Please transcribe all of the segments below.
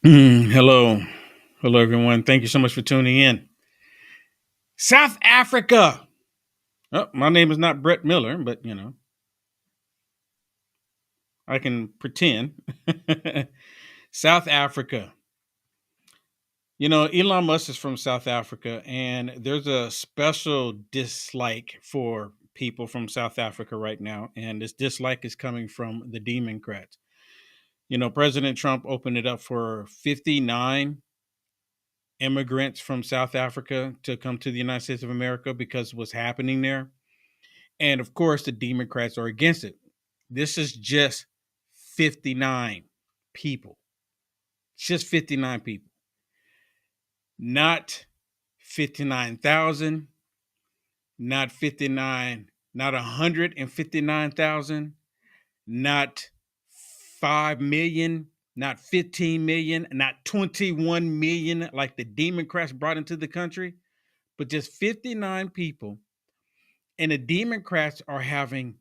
Hello. Hello, everyone. Thank you so much for tuning in. South Africa. Oh, my name is not Brett Miller, but I can pretend. South Africa. Elon Musk is from South Africa, and there's a special dislike for people from South Africa right now. And this dislike is coming from the Democrats. President Trump opened it up for 59 immigrants from South Africa to come to the United States of America because of what's happening there. And of course, the Democrats are against it. This is just 59 people. It's just 59 people. Not 59,000, not 59, not 159,000, not 5 million, not 15 million, not 21 million like the Democrats brought into the country, but just 59 people. And the Democrats are having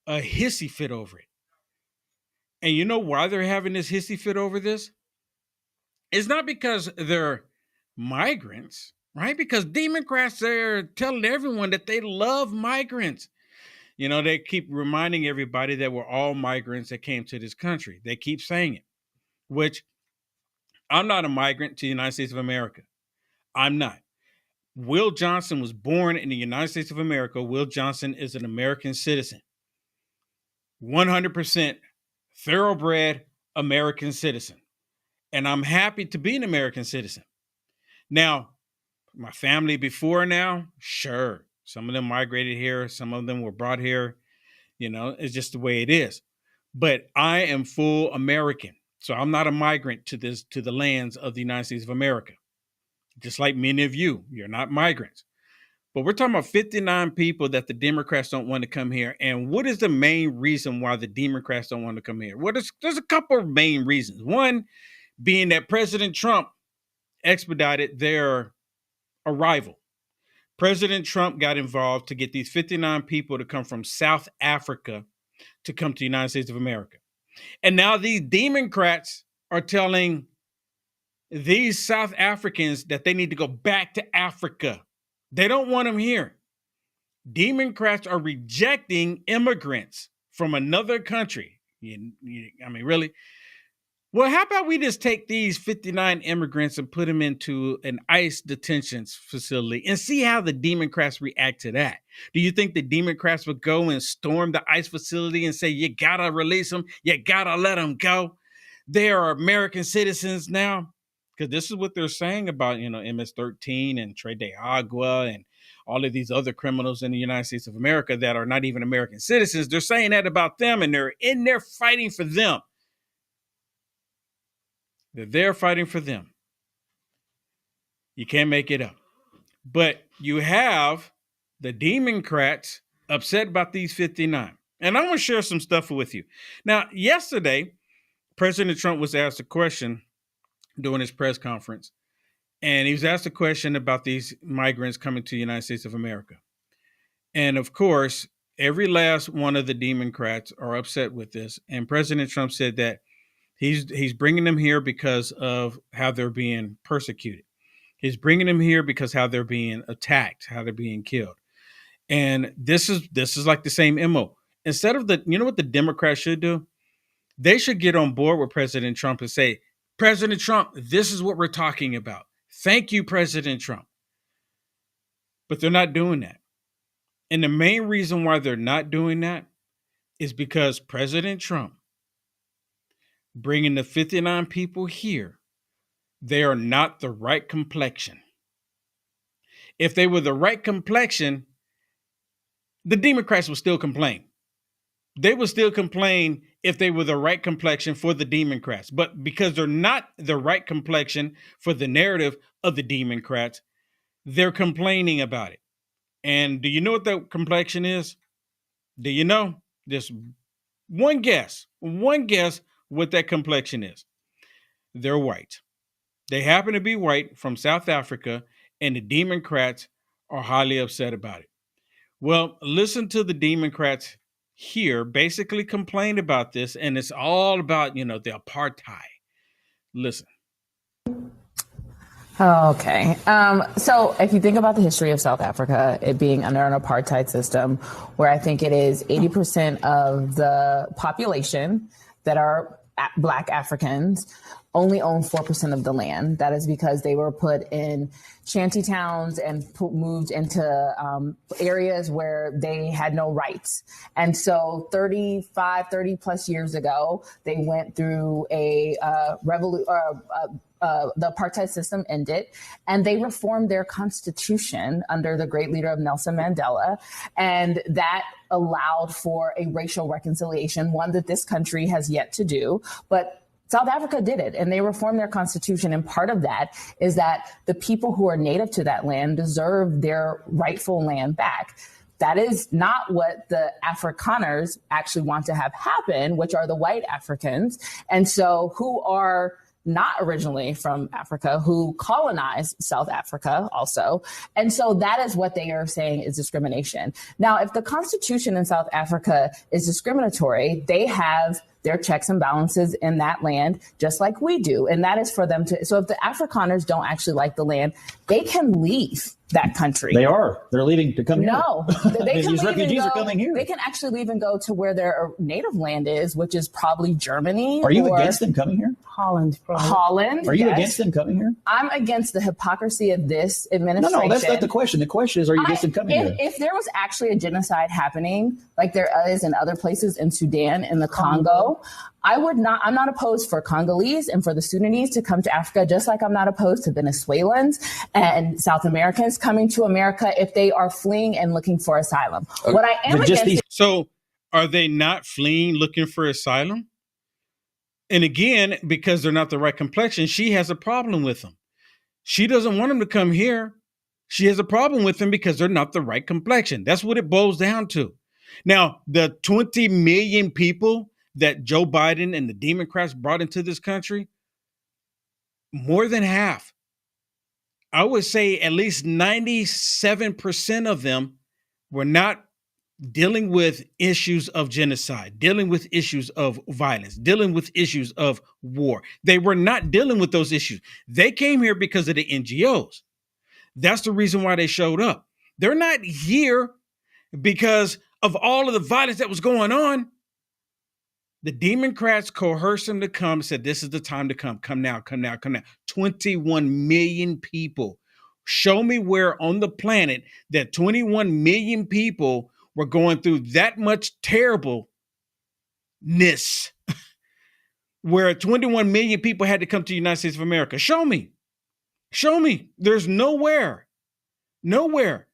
a hissy fit over it. And you know why they're having this hissy fit over this? It's not because they're migrants, right? Because Democrats are telling everyone that they love migrants. They keep reminding everybody that we're all migrants that came to this country. They keep saying it, which I'm not a migrant to the United States of America. I'm not. Will Johnson was born in the United States of America. Will Johnson is an American citizen. 100% thoroughbred American citizen. And I'm happy to be an American citizen. Now, my family before now, sure. Some of them migrated here. Some of them were brought here. It's just the way it is. But I am full American. So I'm not a migrant to the lands of the United States of America. Just like many of you, you're not migrants. But we're talking about 59 people that the Democrats don't want to come here. And what is the main reason why the Democrats don't want to come here? Well, there's a couple of main reasons. One being that President Trump expedited their arrival. President Trump got involved to get these 59 people to come from South Africa to come to the United States of America. And now these Democrats are telling these South Africans that they need to go back to Africa. They don't want them here. Democrats are rejecting immigrants from another country. Really? Well, how about we just take these 59 immigrants and put them into an ICE detention facility and see how the Democrats react to that? Do you think the Democrats would go and storm the ICE facility and say, you gotta release them, you gotta let them go? They are American citizens now? Because this is what they're saying about, MS-13 and Trey de Agua and all of these other criminals in the United States of America that are not even American citizens. They're saying that about them, and they're in there fighting for them. They're there fighting for them. You can't make it up. But you have the Democrats upset about these 59. And I'm going to share some stuff with you. Now, yesterday, President Trump was asked a question during his press conference. And he was asked a question about these migrants coming to the United States of America. And of course, every last one of the Democrats are upset with this. And President Trump said that he's bringing them here because of how they're being persecuted. He's bringing them here because how they're being attacked, how they're being killed. And this is like the same MO. Instead of what the Democrats should do? They should get on board with President Trump and say, President Trump, this is what we're talking about. Thank you, President Trump. But they're not doing that. And the main reason why they're not doing that is because President Trump, bringing the 59 people here, they are not the right complexion. If they were the right complexion, the Democrats would still complain. They would still complain if they were the right complexion for the Democrats. But because they're not the right complexion for the narrative of the Democrats, they're complaining about it. And do you know what that complexion is? Do you know? Just one guess what that complexion is. They're white. They happen to be white from South Africa, and the Democrats are highly upset about it. Well, listen to the Democrats here basically complain about this, and it's all about, the apartheid. Listen. Okay. So if you think about the history of South Africa, it being under an apartheid system, where I think it is 80% of the population that are Black Africans only own 4% of the land. That is because they were put in shanty towns and moved into areas where they had no rights. And so 30 plus years ago, they went through a revolution. The apartheid system ended, and they reformed their constitution under the great leader of Nelson Mandela. And that allowed for a racial reconciliation, one that this country has yet to do. But South Africa did it, and they reformed their constitution. And part of that is that the people who are native to that land deserve their rightful land back. That is not what the Afrikaners actually want to have happen, which are the white Africans. And so who are not originally from Africa, who colonized South Africa also. And so that is what they are saying is discrimination. Now, if the Constitution in South Africa is discriminatory, they have their checks and balances in that land, just like we do. And that is for them to, so if the Afrikaners don't actually like the land, they can leave that country. They are. They're leaving to come here. No, these refugees are coming here. They can actually leave and go to where their native land is, which is probably Germany. Are you against them coming here? Holland, probably. Holland. Are you against them coming here? I'm against the hypocrisy of this administration. No, that's not the question. The question is, are you against them coming here? If there was actually a genocide happening, like there is in other places in Sudan, in the Congo, I'm not opposed for Congolese and for the Sudanese to come to Africa, just like I'm not opposed to Venezuelans and South Americans coming to America if they are fleeing and looking for asylum. What I am against. So are they not fleeing looking for asylum? And again, because they're not the right complexion, she has a problem with them. She doesn't want them to come here. She has a problem with them because they're not the right complexion. That's what it boils down to. Now, the 20 million people that Joe Biden and the Democrats brought into this country, more than half, I would say at least 97% of them were not dealing with issues of genocide, dealing with issues of violence, dealing with issues of war. They were not dealing with those issues. They came here because of the NGOs. That's the reason why they showed up. They're not here because of all of the violence that was going on. The Democrats coerced them to come, said, this is the time to come. Come now, come now, come now. 21 million people. Show me where on the planet that 21 million people were going through that much terribleness, where 21 million people had to come to the United States of America. Show me. Show me. There's nowhere. Nowhere.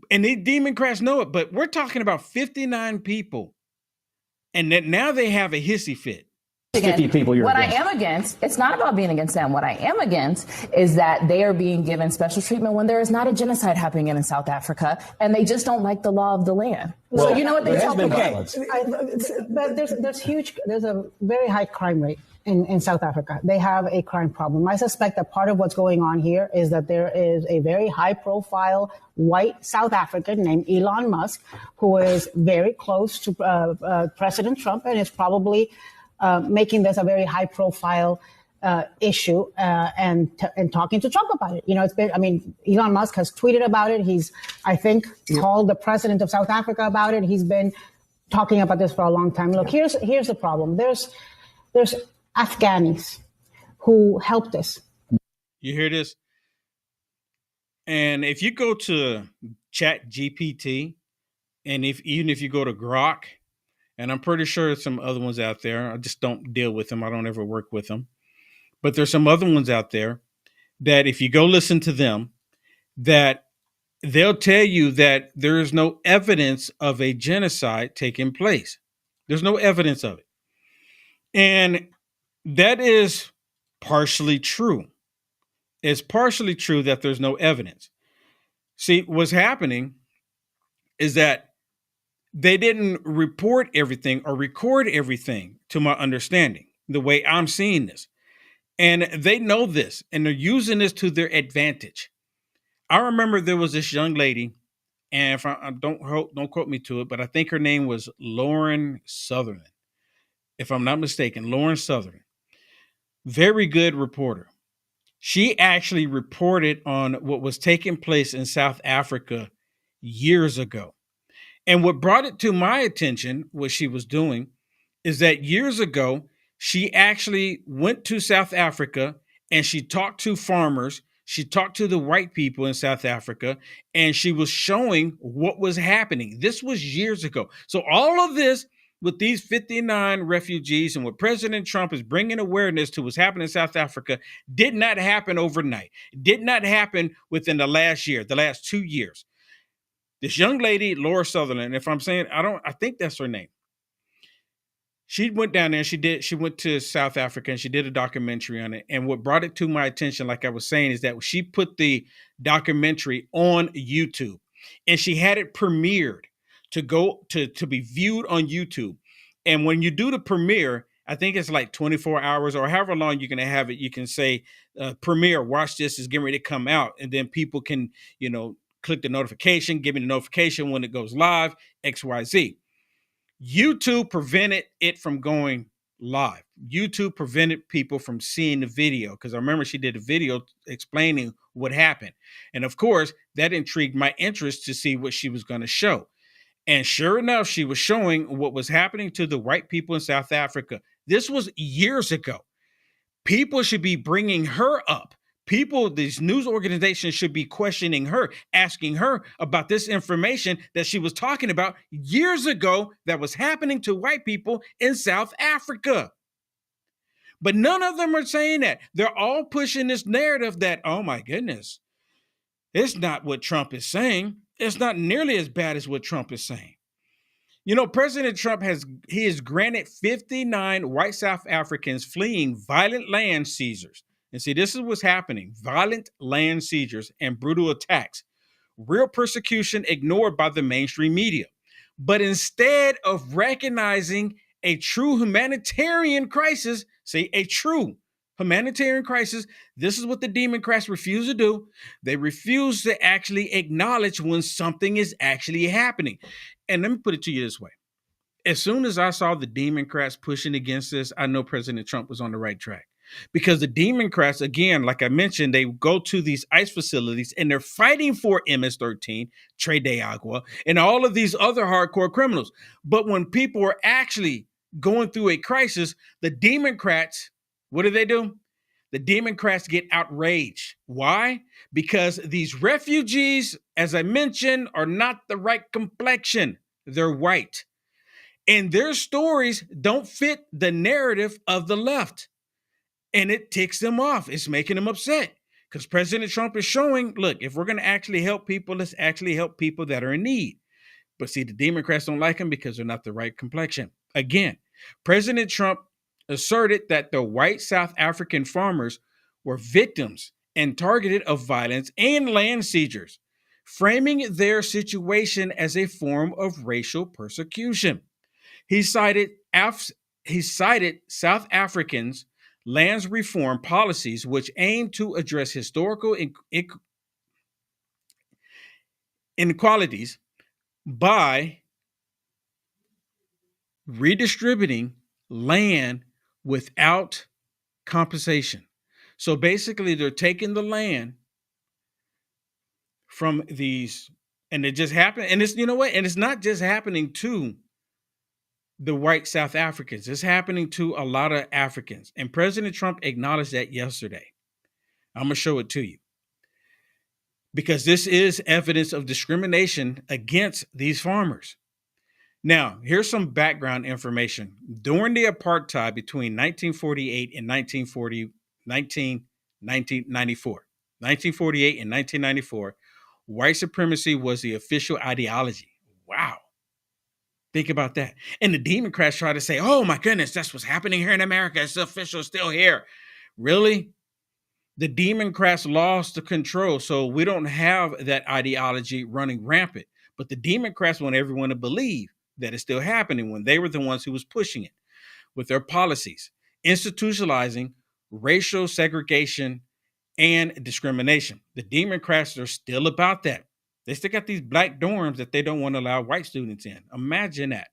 And the Democrats know it, but we're talking about 59 people. And that now they have a hissy fit. 50 people you're against. I am against, it's not about being against them. What I am against is that they are being given special treatment when there is not a genocide happening in South Africa, and they just don't like the law of the land. Well, so you know what they tell people? But there's a very high crime rate in South Africa. They have a crime problem. I suspect that part of what's going on here is that there is a very high profile white South African named Elon Musk, who is very close to President Trump and is probably making this a very high profile issue and talking to Trump about it. You know, Elon Musk has tweeted about it. He's, I think, called the president of South Africa about it. He's been talking about this for a long time. Look, here's the problem. There's Afghanis who helped us. You hear this? And if you go to Chat GPT, and even if you go to Grok, and I'm pretty sure there's some other ones out there. I just don't deal with them. I don't ever work with them. But there's some other ones out there that if you go listen to them, that they'll tell you that there is no evidence of a genocide taking place. There's no evidence of it. And that is partially true. It's partially true that there's no evidence. See, what's happening is that they didn't report everything or record everything, to my understanding, the way I'm seeing this. And they know this, and they're using this to their advantage. I remember there was this young lady, and if I don't quote me to it, but I think her name was Lauren Sutherland, if I'm not mistaken, Lauren Sutherland. very good reporter. She actually reported on what was taking place in South Africa years ago. And what brought it to my attention, what she was doing, is that years ago, she actually went to South Africa and she talked to farmers. She talked to the white people in South Africa, and she was showing what was happening. This was years ago. So all of this with these 59 refugees and what President Trump is bringing awareness to what's happening in South Africa did not happen overnight. Did not happen within the last year, the last 2 years. This young lady, Laura Sutherland, if I'm saying, I think that's her name. She went down there, she went to South Africa and she did a documentary on it. And what brought it to my attention, like I was saying, is that she put the documentary on YouTube and she had it premiered to be viewed on YouTube. And when you do the premiere, I think it's like 24 hours or however long you're going to have it. You can say, premiere, watch this, is getting ready to come out. And then people can, click the notification, give me the notification when it goes live, XYZ. YouTube prevented it from going live. YouTube prevented people from seeing the video because I remember she did a video explaining what happened. And of course, that intrigued my interest to see what she was going to show. And sure enough, she was showing what was happening to the white people in South Africa. This was years ago. People should be bringing her up. These news organizations should be questioning her, asking her about this information that she was talking about years ago that was happening to white people in South Africa. But none of them are saying that. They're all pushing this narrative that, oh my goodness, it's not what Trump is saying. It's not nearly as bad as what Trump is saying. President Trump has granted 59 white South Africans fleeing violent land seizures. And see, this is what's happening. Violent land seizures and brutal attacks. Real persecution ignored by the mainstream media. But instead of recognizing a true humanitarian crisis, this is what the Democrats refuse to do. They refuse to actually acknowledge when something is actually happening. And let me put it to you this way. As soon as I saw the Democrats pushing against this, I know President Trump was on the right track. Because the Democrats, again, like I mentioned, they go to these ICE facilities and they're fighting for MS-13, Trey de Agua, and all of these other hardcore criminals. But when people are actually going through a crisis, the Democrats, what do? The Democrats get outraged. Why? Because these refugees, as I mentioned, are not the right complexion. They're white. And their stories don't fit the narrative of the left. And it ticks them off. It's making them upset because President Trump is showing, look, if we're going to actually help people, let's actually help people that are in need. But see, the Democrats don't like them because they're not the right complexion. Again, President Trump asserted that the white South African farmers were victims and targeted of violence and land seizures, framing their situation as a form of racial persecution. He cited South Africans' lands reform policies, which aim to address historical inequalities by redistributing land without compensation. So basically, they're taking the land from these, and it just happened. And it's, and it's not just happening to the white South Africans. It's happening to a lot of Africans. And President Trump acknowledged that yesterday. I'm going to show it to you. Because this is evidence of discrimination against these farmers. Now, here's some background information. During the apartheid between 1948 and 1994, white supremacy was the official ideology. Wow. Think about that. And the Democrats try to say, oh my goodness, that's what's happening here in America. It's official, still here. Really? The Democrats lost the control. So we don't have that ideology running rampant. But the Democrats want everyone to believe that it's still happening when they were the ones who was pushing it with their policies, institutionalizing racial segregation and discrimination. The Democrats are still about that. They still got these black dorms that they don't want to allow white students in. Imagine that.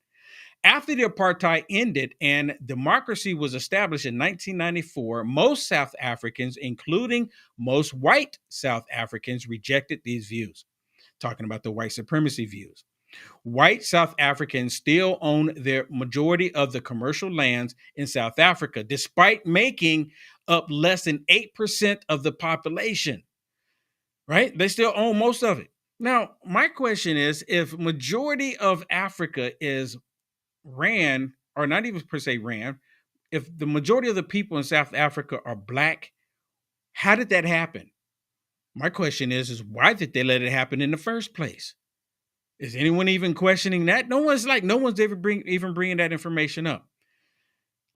After the apartheid ended and democracy was established in 1994, most South Africans, including most white South Africans, rejected these views. Talking about the white supremacy views. White South Africans still own the majority of the commercial lands in South Africa, despite making up less than 8% of the population, right? They still own most of it. Now, my question is, if majority of Africa is ran, or not even per se ran, if the majority of the people in South Africa are Black, how did that happen? My question is why did they let it happen in the first place? Is anyone even questioning that? No one's ever even bringing that information up.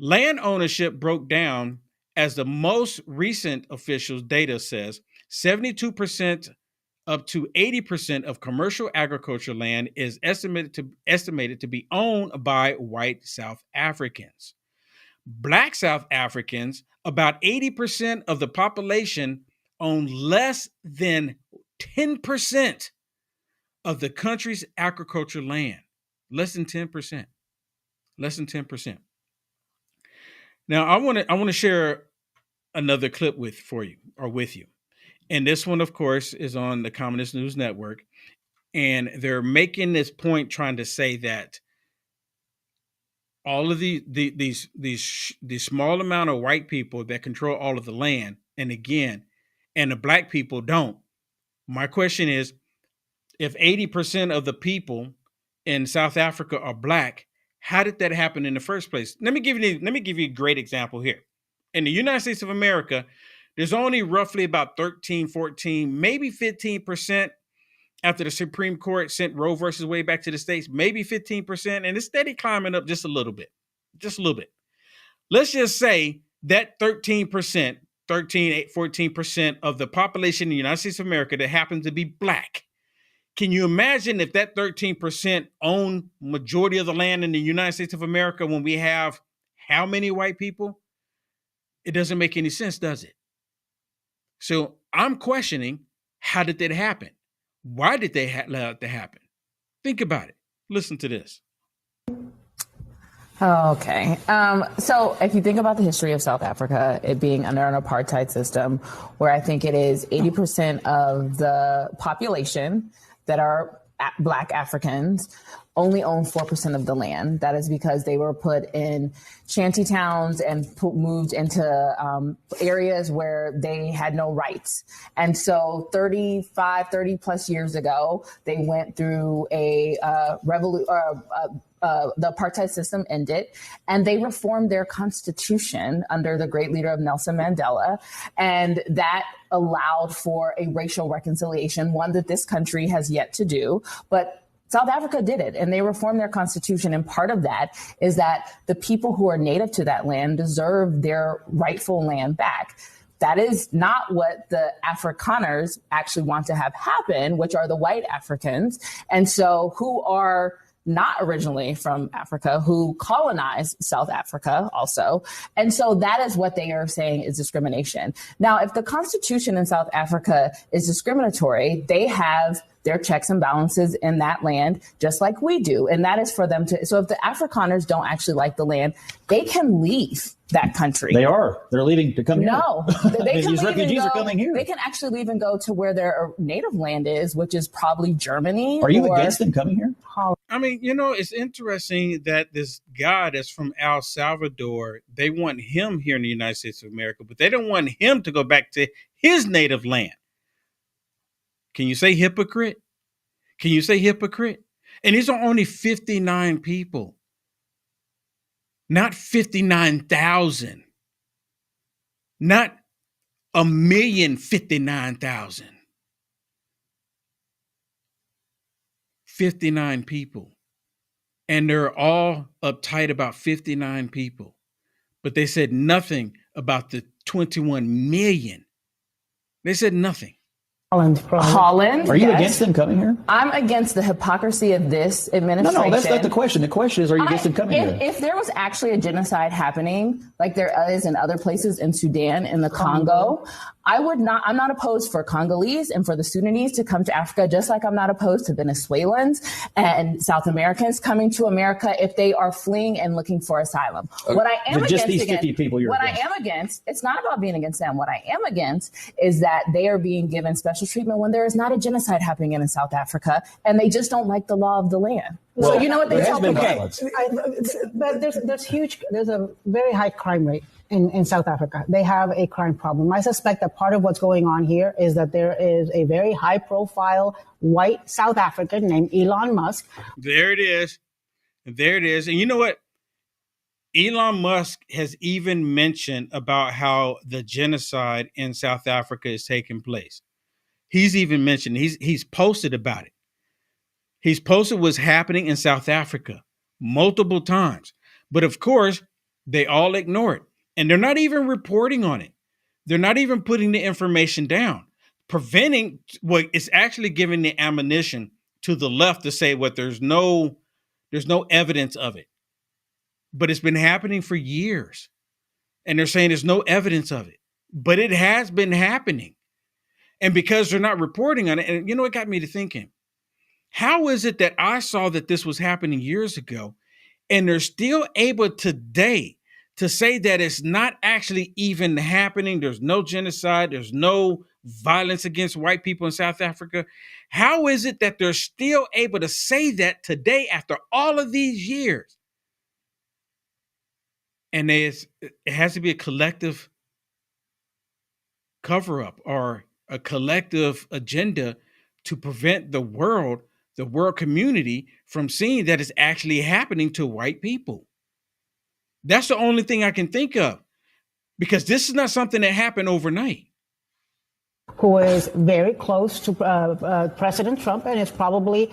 Land ownership broke down as the most recent official data says 72% up to 80% of commercial agriculture land is estimated to be owned by white South Africans. Black South Africans, about 80% of the population, own less than 10% of the country's agricultural land. Less than 10%. Less than 10%. Now, I want to share another clip with you. And this one, of course, is on the Communist News Network. And they're making this point, trying to say that all of these small amount of white people that control all of the land, and the Black people don't. My question is, if 80% of the people in South Africa are Black, how did that happen in the first place? Let me give you a great example here. In the United States of America, there's only roughly about 13, 14, maybe 15% after the Supreme Court sent Roe versus Wade back to the states, maybe 15%, and it's steady climbing up just a little bit. Let's just say that 13%, 14% of the population in the United States of America that happens to be Black. Can you imagine if that 13% own majority of the land in the United States of America when we have how many white people? It doesn't make any sense, does it? So I'm questioning, how did that happen? Why did they allow it to happen? Think about it. Listen to this. Okay. So if you think about the history of South Africa, it being under an apartheid system, where I think it is 80% of the population that are Black Africans only own 4% of the land. That is because they were put in shanty towns and moved into areas where they had no rights. And so 30 plus years ago, they went through a the apartheid system ended, and they reformed their constitution under the great leader of Nelson Mandela. And that allowed for a racial reconciliation, one that this country has yet to do. But South Africa did it, and they reformed their constitution. And part of that is that the people who are native to that land deserve their rightful land back. That is not what the Afrikaners actually want to have happen, which are the white Africans. And so who are not originally from Africa, who colonized South Africa also. And so that is what they are saying is discrimination. Now, if the constitution in South Africa is discriminatory, they have their checks and balances in that land, just like we do. And that is for them to, so if the Afrikaners don't actually like the land, they can leave that country. They're leaving to come here. No, they can these refugees are coming here. They can actually leave and go to where their native land is, which is probably Germany. Are you against them coming here? I mean, it's interesting that this guy that's from El Salvador, they want him here in the United States of America, but they don't want him to go back to his native land. Can you say hypocrite? Can you say hypocrite? And these are only 59 people, not 59,000, not 1,059,000. 59 people. And they're all uptight about 59 people. But they said nothing about the 21 million. They said nothing. Holland. Are you against them coming here? I'm against the hypocrisy of this administration. No, that's not the question. The question is, are you against them coming here? If there was actually a genocide happening, like there is in other places in Sudan, in the Congo, I'm not opposed for Congolese and for the Sudanese to come to Africa, just like I'm not opposed to Venezuelans and South Americans coming to America if they are fleeing and looking for asylum. What I am just against, these 50 people you're I am against, it's not about being against them. What I am against is that they are being given special treatment when there is not a genocide happening in South Africa, and they just don't like the law of the land. Well, so you know what they tell people? But there's a very high crime rate in South Africa. They have a crime problem. I suspect that part of what's going on here is that there is a very high profile white South African named Elon Musk. There it is. There it is. And you know what? Elon Musk has even mentioned about how the genocide in South Africa is taking place. He's even mentioned, he's posted about it. He's posted what's happening in South Africa multiple times. But of course, they all ignore it. And they're not even reporting on it. They're not even putting the information down, preventing what is actually giving the ammunition to the left to say what there's no evidence of it. But it's been happening for years. And they're saying there's no evidence of it. But it has been happening. And because they're not reporting on it, and you know, it got me to thinking, how is it that I saw that this was happening years ago, and they're still able today to say that it's not actually even happening? There's no genocide. There's no violence against white people in South Africa. How is it that they're still able to say that today after all of these years? And it has to be a collective cover-up or a collective agenda to prevent the world community from seeing that it's actually happening to white people. That's the only thing I can think of, because this is not something that happened overnight. Who is very close to President Trump and is probably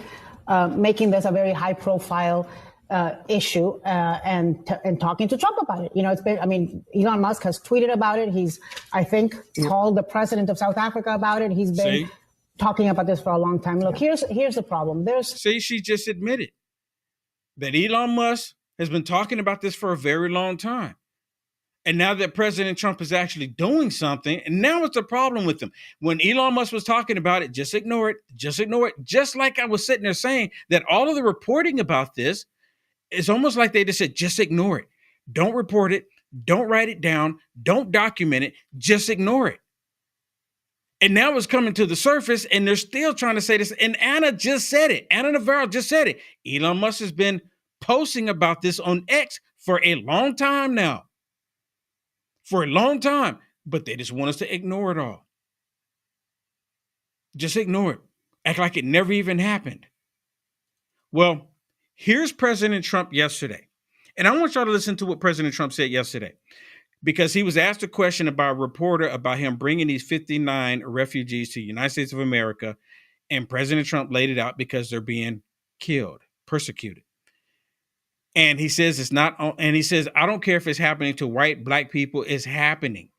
making this a very high profile issue and talking to Trump about it. You know, Elon Musk has tweeted about it. He's, I think, called the president of South Africa about it. He's been talking about this for a long time. Look, here's the problem. She just admitted that Elon Musk has been talking about this for a very long time. And now that President Trump is actually doing something, and now it's a problem with him. When Elon Musk was talking about it, just ignore it, just ignore it. Just like I was sitting there saying that all of the reporting about this, it's almost like they just said, just ignore it. Don't report it. Don't write it down. Don't document it. Just ignore it. And now it's coming to the surface, and they're still trying to say this. And Anna just said it. Anna Navarro just said it. Elon Musk has been posting about this on X for a long time now. For a long time. But they just want us to ignore it all. Just ignore it. Act like it never even happened. Well, here's President Trump yesterday. And I want y'all to listen to what President Trump said yesterday, because he was asked a question about a reporter about him bringing these 59 refugees to the United States of America. And President Trump laid it out because they're being killed, persecuted. And he says it's not, and he says, I don't care if it's happening to white, black people, it's happening.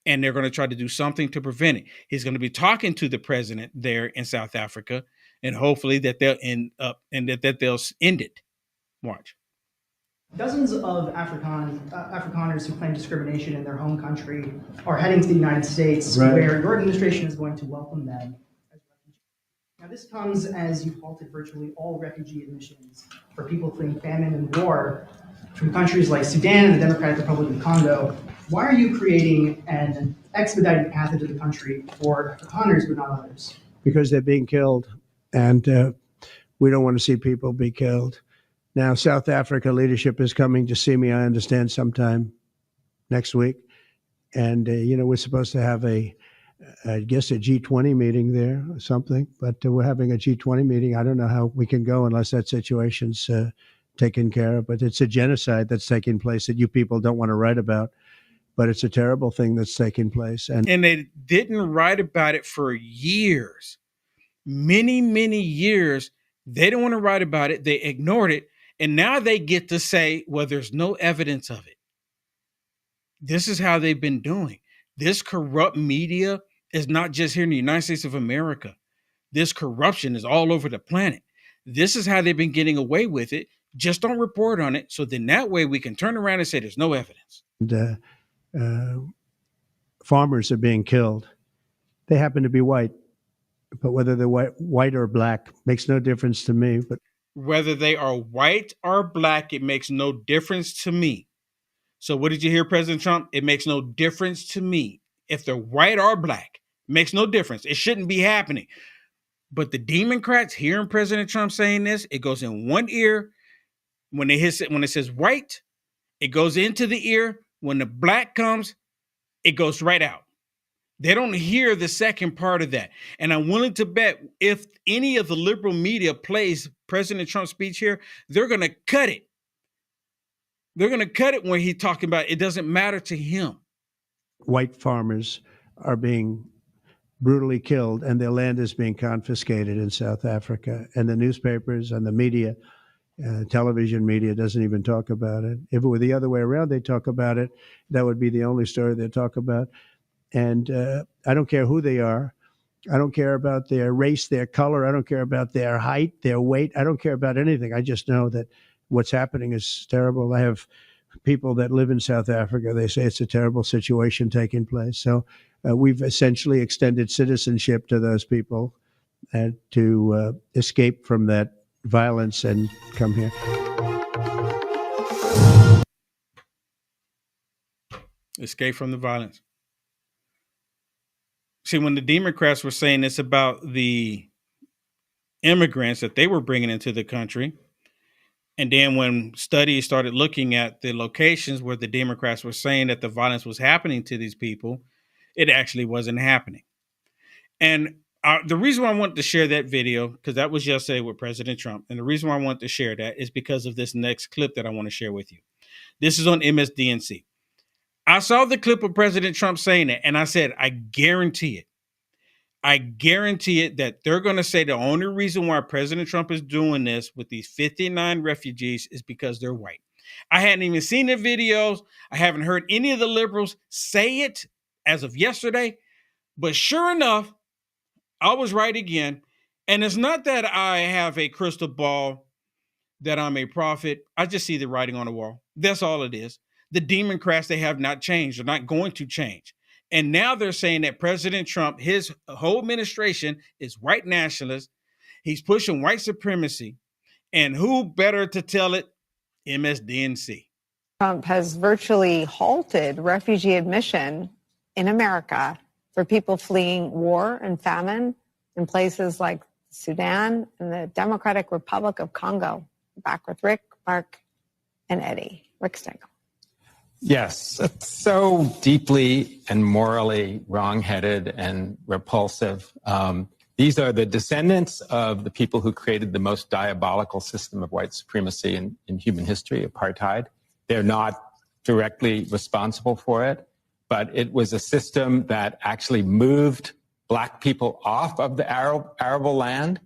And they're going to try to do something to prevent it. He's going to be talking to the president there in South Africa, and hopefully that they'll end up and that they'll end it. Watch. Dozens of Afrikaners who claim discrimination in their home country are heading to the United States, where your administration is going to welcome them as refugees. Now, this comes as you halted virtually all refugee admissions for people fleeing famine and war from countries like Sudan and the Democratic Republic of Congo. Why are you creating an expedited path into the country for Afrikaners but not others? Because they're being killed, and we don't want to see people be killed. Now, South Africa leadership is coming to see me, I understand, sometime next week. And, we're supposed to have I guess a G20 meeting there or something, but we're having a G20 meeting. I don't know how we can go unless that situation's taken care of, but it's a genocide that's taking place that you people don't want to write about, but it's a terrible thing that's taking place. And they didn't write about it for years, many, many years. They didn't want to write about it. They ignored it. And now they get to say, well, there's no evidence of it. This is how they've been doing. This corrupt media is not just here in the United States of America. This corruption is all over the planet. This is how they've been getting away with it. Just don't report on it. So then that way we can turn around and say there's no evidence. Farmers are being killed. They happen to be white, but whether they're white or black makes no difference to me. But Whether they are white or black, it makes no difference to me. So what did you hear, President Trump? It makes no difference to me. If they're white or black, it makes no difference. It shouldn't be happening. But the Democrats hearing President Trump saying this, it goes in one ear. When it says white, it goes into the ear. When the black comes, it goes right out. They don't hear the second part of that. And I'm willing to bet if any of the liberal media plays President Trump's speech here, they're going to cut it. They're going to cut it when he's talking about it doesn't matter to him. White farmers are being brutally killed and their land is being confiscated in South Africa. And the newspapers and the media, television media doesn't even talk about it. If it were the other way around, they talk about it. That would be the only story they talk about. And I don't care who they are. I don't care about their race, their color. I don't care about their height, their weight. I don't care about anything. I just know that what's happening is terrible. I have people that live in South Africa. They say it's a terrible situation taking place. So we've essentially extended citizenship to those people to escape from that violence and come here. Escape from the violence. See, when the Democrats were saying this about the immigrants that they were bringing into the country, and then when studies started looking at the locations where the Democrats were saying that the violence was happening to these people, it actually wasn't happening. And the reason why I wanted to share that video, because that was yesterday with President Trump, and the reason why I wanted to share that is because of this next clip that I want to share with you. This is on MSDNC. I saw the clip of President Trump saying it, and I said, I guarantee it that they're going to say the only reason why President Trump is doing this with these 59 refugees is because they're white. I hadn't even seen the videos. I haven't heard any of the liberals say it as of yesterday. But sure enough, I was right again. And it's not that I have a crystal ball, that I'm a prophet. I just see the writing on the wall. That's all it is. The Democrats, they have not changed. They're not going to change. And now they're saying that President Trump, his whole administration is white nationalist. He's pushing white supremacy. And who better to tell it? MSDNC. Trump has virtually halted refugee admission in America for people fleeing war and famine in places like Sudan and the Democratic Republic of Congo. Back with Rick, Mark, and Eddie. Rick Stengel. Yes, it's so deeply and morally wrongheaded and repulsive. These are the descendants of the people who created the most diabolical system of white supremacy in human history, apartheid. They're not directly responsible for it, but it was a system that actually moved Black people off of the arable land.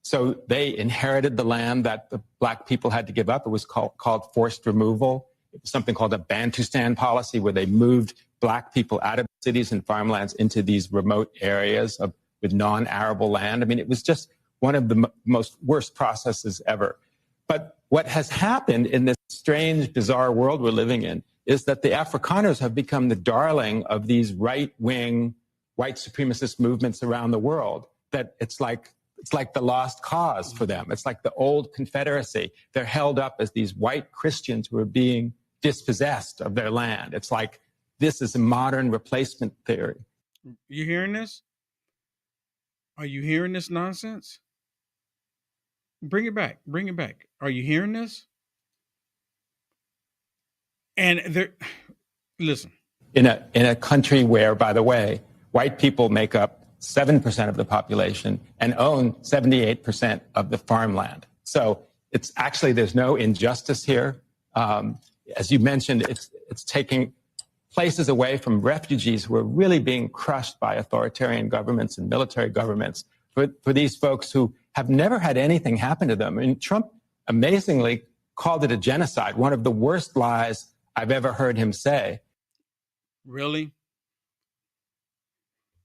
So they inherited the land that the Black people had to give up. It was called forced removal. It was something called a Bantustan policy, where they moved Black people out of cities and farmlands into these remote areas with non-arable land. I mean, it was just one of the most worst processes ever. But what has happened in this strange, bizarre world we're living in is that the Afrikaners have become the darling of these right-wing, white supremacist movements around the world. That it's like the lost cause for them. It's like the old Confederacy. They're held up as these white Christians who are being dispossessed of their land. It's like this is a modern replacement theory. You hearing this? Are you hearing this nonsense? Bring it back. Bring it back. Are you hearing this? And listen. In a country where, by the way, white people make up 7% of the population and own 78% of the farmland. So it's actually, there's no injustice here. As you mentioned, it's taking places away from refugees who are really being crushed by authoritarian governments and military governments. For these folks who have never had anything happen to them. I mean, Trump amazingly called it a genocide, one of the worst lies I've ever heard him say. Really?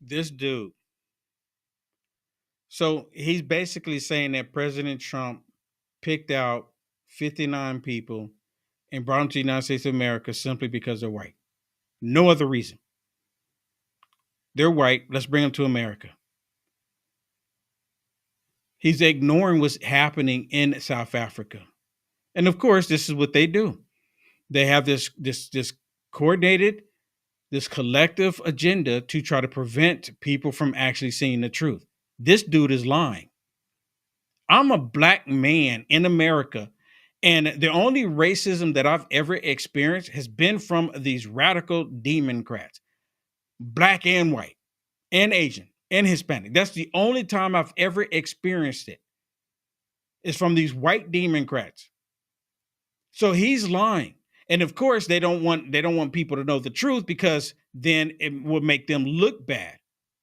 This dude. So he's basically saying that President Trump picked out 59 people and brought them to the United States of America simply because they're white. No other reason. They're white. Let's bring them to America. He's ignoring what's happening in South Africa. And of course, this is what they do. They have this coordinated, this collective agenda to try to prevent people from actually seeing the truth. This dude is lying. I'm a black man in America, and the only racism that I've ever experienced has been from these radical Democrats, black and white, and Asian, and Hispanic. That's the only time I've ever experienced it. Is from these white Democrats. So he's lying. And of course, they don't want people to know the truth because then it will make them look bad.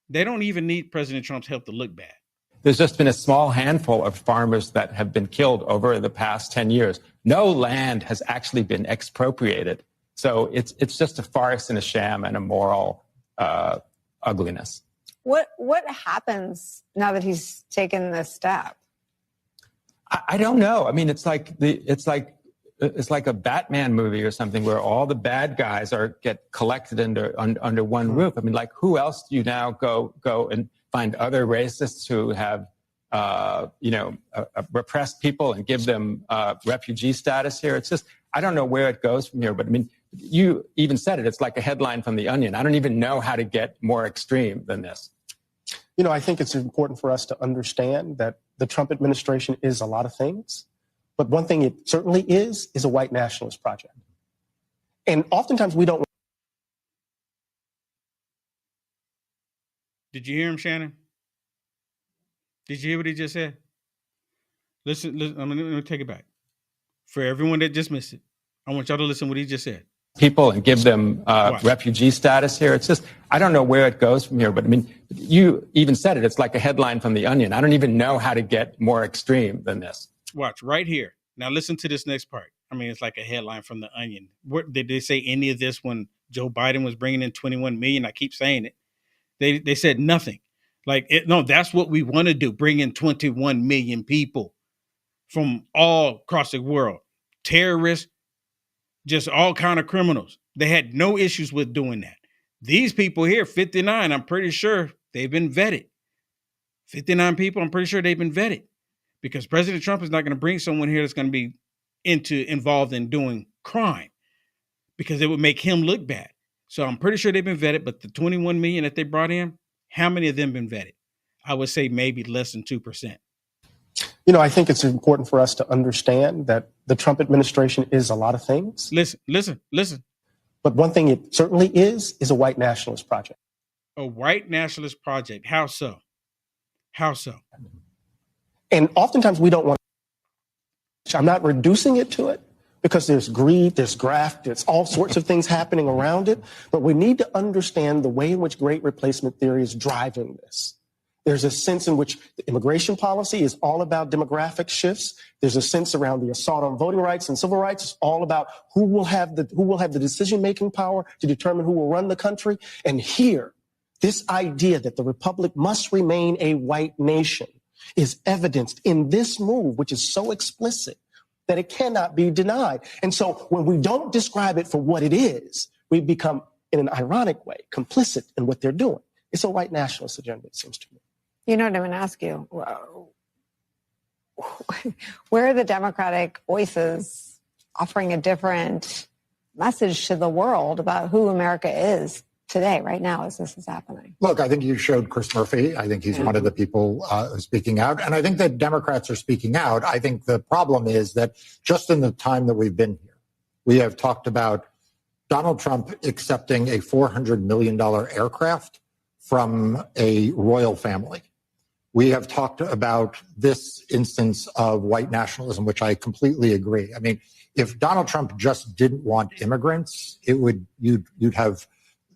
They don't even need President Trump's help to look bad. There's just been a small handful of farmers that have been killed over the past 10 years. No land has actually been expropriated. So it's just a farce and a sham and a moral ugliness. What happens now that he's taken this step? I don't know. I mean, it's like a Batman movie or something where all the bad guys get collected under one roof. I mean, like, who else do you now go and find other racists who have repressed people and give them refugee status here? It's just, I don't know where it goes from here. But I mean, you even said it. It's like a headline from The Onion. I don't even know how to get more extreme than this. You know, I think it's important for us to understand that the Trump administration is a lot of things. But one thing it certainly is a white nationalist project. And oftentimes we don't. Did you hear him, Shannon? Did you hear what he just said? Listen, I'm going to take it back. For everyone that just missed it, I want y'all to listen to what he just said. People and give them refugee status here. It's just, I don't know where it goes from here. But I mean, you even said it. It's like a headline from The Onion. I don't even know how to get more extreme than this. Watch right here. Now listen to this next part. I mean, it's like a headline from The Onion. Did they say any of this when Joe Biden was bringing in 21 million? I keep saying it. They said nothing. No, that's what we want to do. Bring in 21 million people from all across the world. Terrorists, just all kind of criminals. They had no issues with doing that. These people here, 59, I'm pretty sure they've been vetted. 59 people, I'm pretty sure they've been vetted. Because President Trump is not going to bring someone here that's going to be involved in doing crime because it would make him look bad. So I'm pretty sure they've been vetted, but the 21 million that they brought in, how many of them been vetted? I would say maybe less than 2%. You know, I think it's important for us to understand that the Trump administration is a lot of things. Listen. But one thing it certainly is a white nationalist project. A white nationalist project. How so? How so? And oftentimes we don't want to. I'm not reducing it to it because there's greed, there's graft, there's all sorts of things happening around it. But we need to understand the way in which great replacement theory is driving this. There's a sense in which the immigration policy is all about demographic shifts. There's a sense around the assault on voting rights and civil rights. It's all about who will have the decision-making power to determine who will run the country. And here, this idea that the republic must remain a white nation is evidenced in this move, which is so explicit that it cannot be denied. And so when we don't describe it for what it is, we become, in an ironic way, complicit in what they're doing. It's a white nationalist agenda, it seems to me. You know what I'm going to ask you? Where are the Democratic voices offering a different message to the world about who America is today, right now, as this is happening? Look, I think you showed Chris Murphy. I think he's one of the people speaking out. And I think that Democrats are speaking out. I think the problem is that just in the time that we've been here, we have talked about Donald Trump accepting a $400 million aircraft from a royal family. We have talked about this instance of white nationalism, which I completely agree. I mean, if Donald Trump just didn't want immigrants, you'd have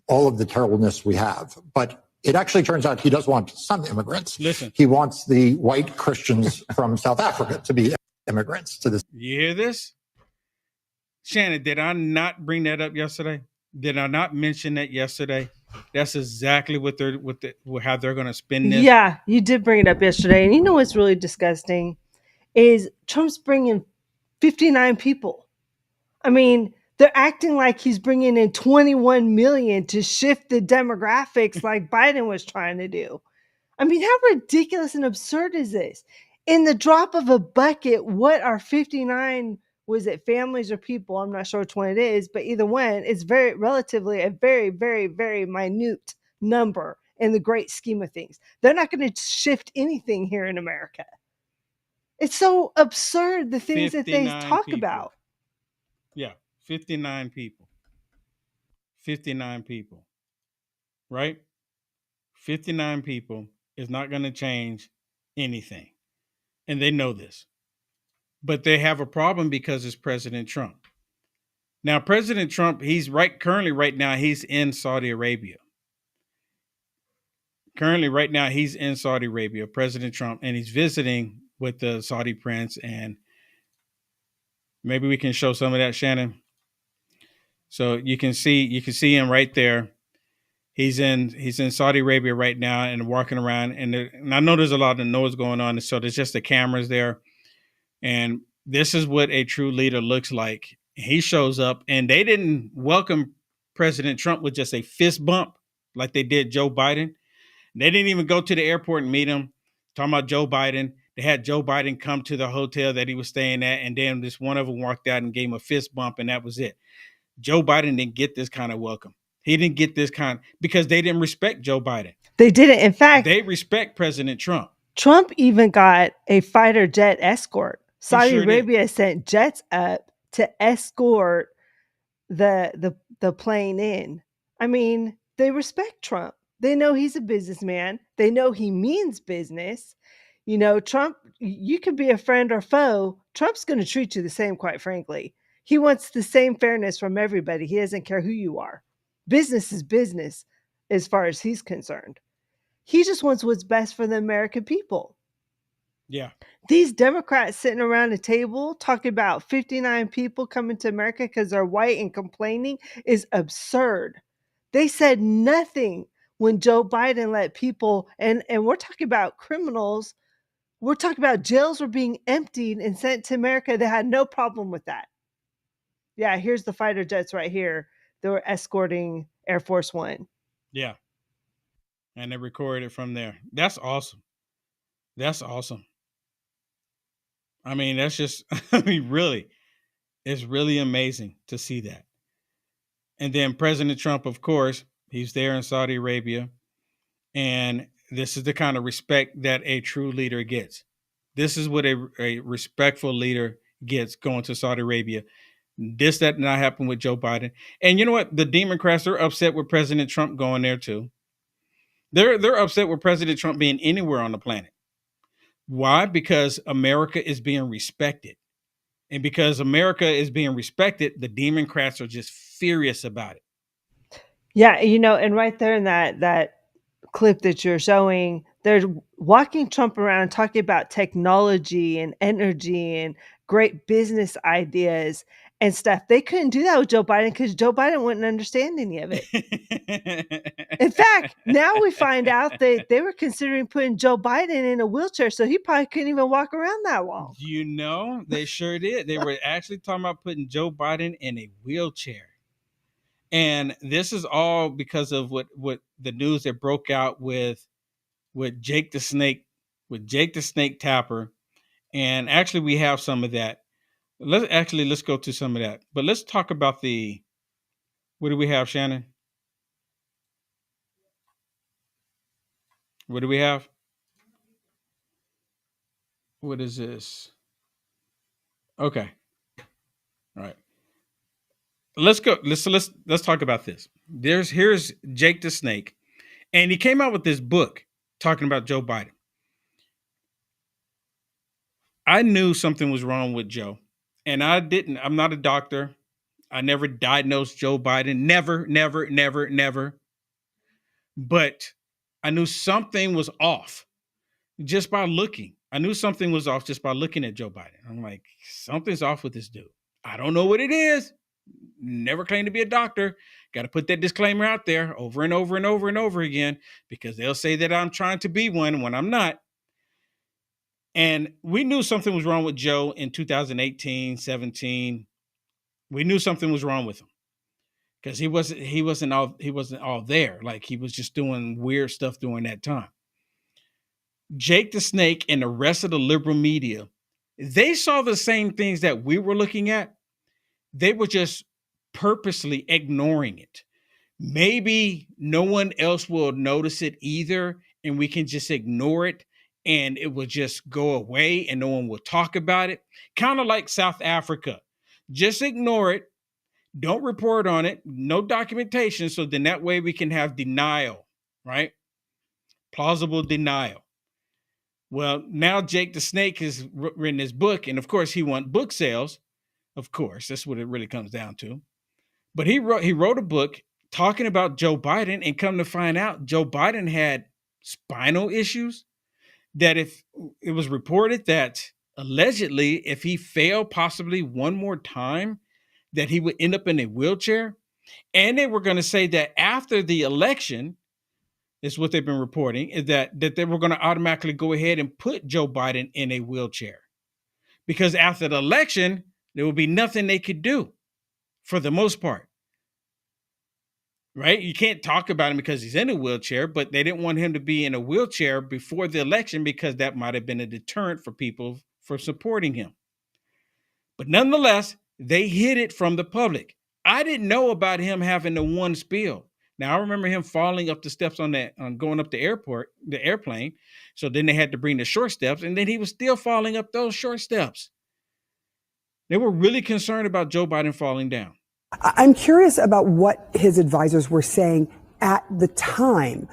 all of the terribleness we have. But it actually turns out he does want some immigrants. Listen. He wants the white Christians from South Africa to be immigrants to this. You hear this? Shannon, did I not bring that up yesterday? Did I not mention that yesterday? That's exactly how they're going to spin this. Yeah, you did bring it up yesterday. And you know what's really disgusting is Trump's bringing 59 people. I mean, They're acting like he's bringing in 21 million to shift the demographics like Biden was trying to do. I mean, how ridiculous and absurd is this? In the drop of a bucket, what are 59, was it families or people? I'm not sure which one it is, but either one, it's very relatively a very, very, very minute number in the great scheme of things. They're not going to shift anything here in America. It's so absurd, the things that they 59 talk people. about. Yeah, 59 people. 59 people. Right? 59 people is not going to change anything. And they know this. But they have a problem because it's President Trump. Now, President Trump, he's currently right now, he's in Saudi Arabia. Currently, right now, he's in Saudi Arabia, President Trump, and he's visiting with the Saudi prince. And maybe we can show some of that, Shannon. So you can see him right there. He's in Saudi Arabia right now and walking around. And I know there's a lot of noise going on. So there's just the cameras there. And this is what a true leader looks like. He shows up, and they didn't welcome President Trump with just a fist bump like they did Joe Biden. They didn't even go to the airport and meet him. Talking about Joe Biden. They had Joe Biden come to the hotel that he was staying at, and then this one of them walked out and gave him a fist bump, and that was it. Joe Biden didn't get this kind of welcome. He didn't get this kind because they didn't respect Joe Biden. They didn't. In fact, they respect President Trump. Trump even got a fighter jet escort. Saudi Arabia sent jets up to escort the plane in. I mean, they respect Trump. They know he's a businessman. They know he means business. You know, Trump, you could be a friend or foe. Trump's going to treat you the same, quite frankly. He wants the same fairness from everybody. He doesn't care who you are. Business is business as far as he's concerned. He just wants what's best for the American people. Yeah. These Democrats sitting around a table talking about 59 people coming to America because they're white and complaining is absurd. They said nothing when Joe Biden let people, and we're talking about criminals. We're talking about jails were being emptied and sent to America. They had no problem with that. Yeah, here's the fighter jets right here. They were escorting Air Force One. Yeah. And they recorded it from there. That's awesome. That's awesome. I mean, that's just, really, it's really amazing to see that. And then President Trump, of course, he's there in Saudi Arabia. And this is the kind of respect that a true leader gets. This is what a respectful leader gets going to Saudi Arabia. That did not happen with Joe Biden. And you know what? The Democrats are upset with President Trump going there too. They're upset with President Trump being anywhere on the planet. Why? Because America is being respected. And because America is being respected, the Democrats are just furious about it. Yeah, you know, and right there in that clip that you're showing, they're walking Trump around talking about technology and energy and great business ideas and stuff. They couldn't do that with Joe Biden because Joe Biden wouldn't understand any of it. In fact, now we find out that they were considering putting Joe Biden in a wheelchair, so he probably couldn't even walk around that long. You know, they sure did. They were actually talking about putting Joe Biden in a wheelchair. And this is all because of what the news that broke out with Jake the Snake Tapper. And actually, we have some of that. Let's go to some of that. But let's talk about what do we have, Shannon? What do we have? What is this? Okay. All right. Let's go. Let's talk about this. Here's Jake the Snake, and he came out with this book talking about Joe Biden. I knew something was wrong with Joe, and I'm not a doctor. I never diagnosed Joe Biden. Never. But I knew something was off just by looking. I knew something was off just by looking at Joe Biden. I'm like, something's off with this dude. I don't know what it is. Never claim to be a doctor. Got to put that disclaimer out there over and over and over and over again, because they'll say that I'm trying to be one when I'm not. And we knew something was wrong with Joe in 2018, 17. We knew something was wrong with him because he wasn't all there. Like, he was just doing weird stuff during that time. Jake the Snake and the rest of the liberal media, they saw the same things that we were looking at. They were just purposely ignoring it. Maybe no one else will notice it either, and we can just ignore it and it will just go away and no one will talk about it. Kind of like South Africa. Just ignore it. Don't report on it. No documentation. So then that way we can have denial, right? Plausible denial. Well, now Jake the Snake has written his book, and of course he wants book sales. Of course, that's what it really comes down to. But he wrote a book talking about Joe Biden, and come to find out, Joe Biden had spinal issues. That if it was reported that allegedly, if he failed possibly one more time, that he would end up in a wheelchair. And they were going to say that after the election, is what they've been reporting, is that they were going to automatically go ahead and put Joe Biden in a wheelchair. Because after the election, there will be nothing they could do for the most part. Right? You can't talk about him because he's in a wheelchair, but they didn't want him to be in a wheelchair before the election because that might have been a deterrent for people for supporting him. But nonetheless, they hid it from the public. I didn't know about him having the one spill. Now, I remember him falling up the steps on going up the airplane. So then they had to bring the short steps, and then he was still falling up those short steps. They were really concerned about Joe Biden falling down. I'm curious about what his advisors were saying at the time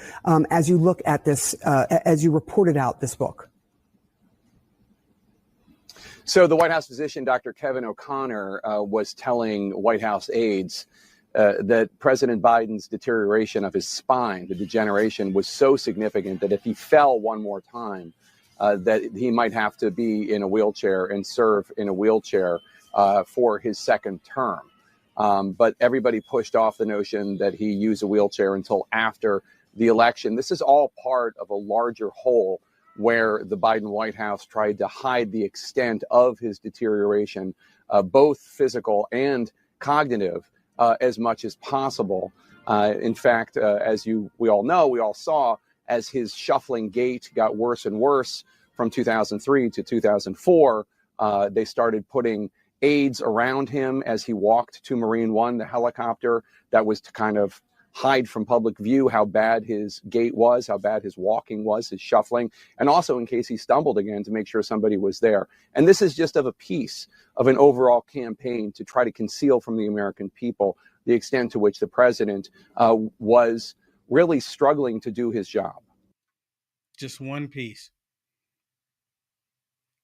as you look at this, as you reported out this book. So the White House physician, Dr. Kevin O'Connor, was telling White House aides that President Biden's deterioration of his spine, the degeneration, was so significant that if he fell one more time, that he might have to be in a wheelchair and serve in a wheelchair for his second term. But everybody pushed off the notion that he use a wheelchair until after the election. This is all part of a larger whole where the Biden White House tried to hide the extent of his deterioration, both physical and cognitive, as much as possible. In fact, as we all saw, as his shuffling gait got worse and worse from 2003 to 2004, they started putting aides around him as he walked to Marine One, the helicopter, that was to kind of hide from public view how bad his gait was, how bad his walking was, his shuffling, and also in case he stumbled again to make sure somebody was there. And this is just of a piece of an overall campaign to try to conceal from the American people the extent to which the president was really struggling to do his job. Just one piece.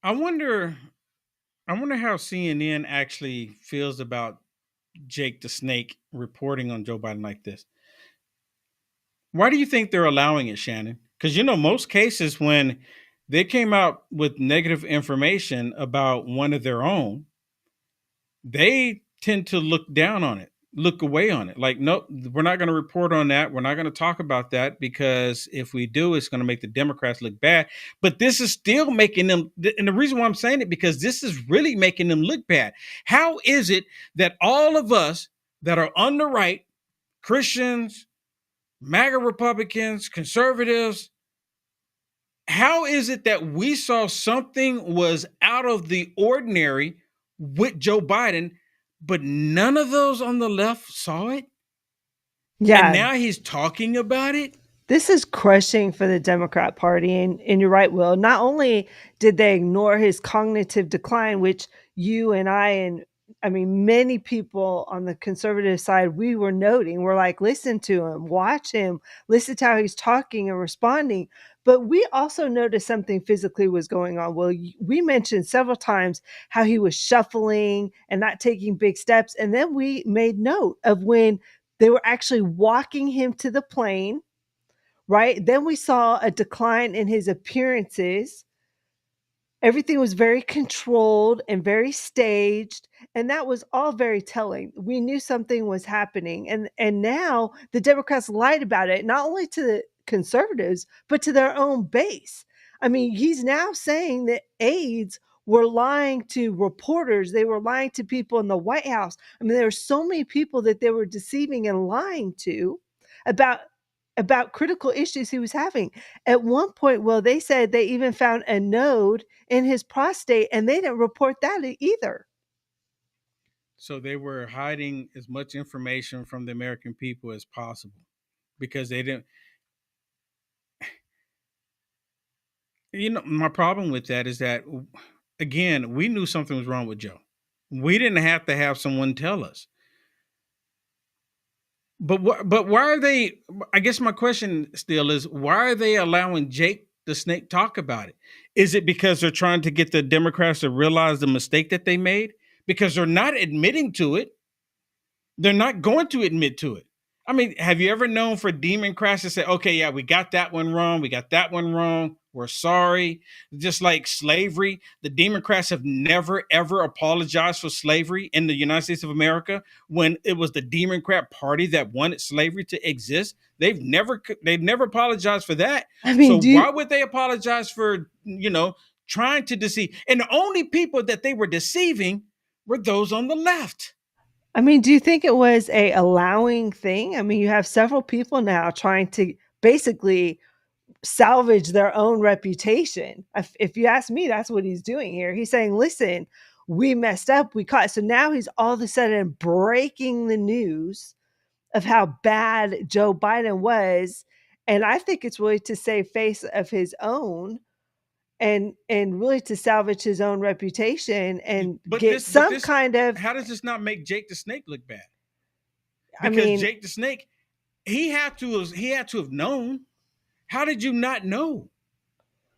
I wonder how CNN actually feels about Jake the Snake reporting on Joe Biden like this. Why do you think they're allowing it, Shannon? Because, most cases when they came out with negative information about one of their own, they tend to look down on it, look away on it. Like, nope, we're not going to report on that. We're not going to talk about that because if we do, it's going to make the Democrats look bad. But this is still making them, and the reason why I'm saying it, because this is really making them look bad. How is it that all of us that are on the right, Christians, MAGA Republicans, conservatives, how is it that we saw something was out of the ordinary with Joe Biden, but none of those on the left saw it? Yeah. And now he's talking about it? This is crushing for the Democrat Party. And you're right, Will. Not only did they ignore his cognitive decline, which you and many people on the conservative side, we were noting. We're like, listen to him, watch him, listen to how he's talking and responding. But we also noticed something physically was going on. Well, we mentioned several times how he was shuffling and not taking big steps. And then we made note of when they were actually walking him to the plane, right? Then we saw a decline in his appearances. Everything was very controlled and very staged, and that was all very telling. We knew something was happening, and now the Democrats lied about it, not only to the conservatives, but to their own base. I mean, he's now saying that aides were lying to reporters. They were lying to people in the White House. I mean, there are so many people that they were deceiving and lying to about critical issues he was having. At one point, well, they said they even found a node in his prostate, and they didn't report that either. So they were hiding as much information from the American people as possible because they didn't. My problem with that is that, again, we knew something was wrong with Joe. We didn't have to have someone tell us. But why are they? I guess my question still is, why are they allowing Jake the Snake talk about it? Is it because they're trying to get the Democrats to realize the mistake that they made? Because they're not admitting to it. They're not going to admit to it. I mean, have you ever known for Democrats to say, okay, yeah, we got that one wrong. We got that one wrong. We're sorry. Just like slavery, the Democrats have never, ever apologized for slavery in the United States of America when it was the Democrat Party that wanted slavery to exist. They've never apologized for that. I mean, so why would they apologize for, trying to deceive? And the only people that they were deceiving were those on the left. I mean, do you think it was a allowing thing? I mean, you have several people now trying to basically salvage their own reputation. If you ask me, that's what he's doing here. He's saying, listen, we messed up. We caught. So now he's all of a sudden breaking the news of how bad Joe Biden was. And I think it's really to save face of his own and really to salvage his own reputation and kind of. How does this not make Jake the Snake look bad? Because Jake the Snake, he had to have known. How did you not know?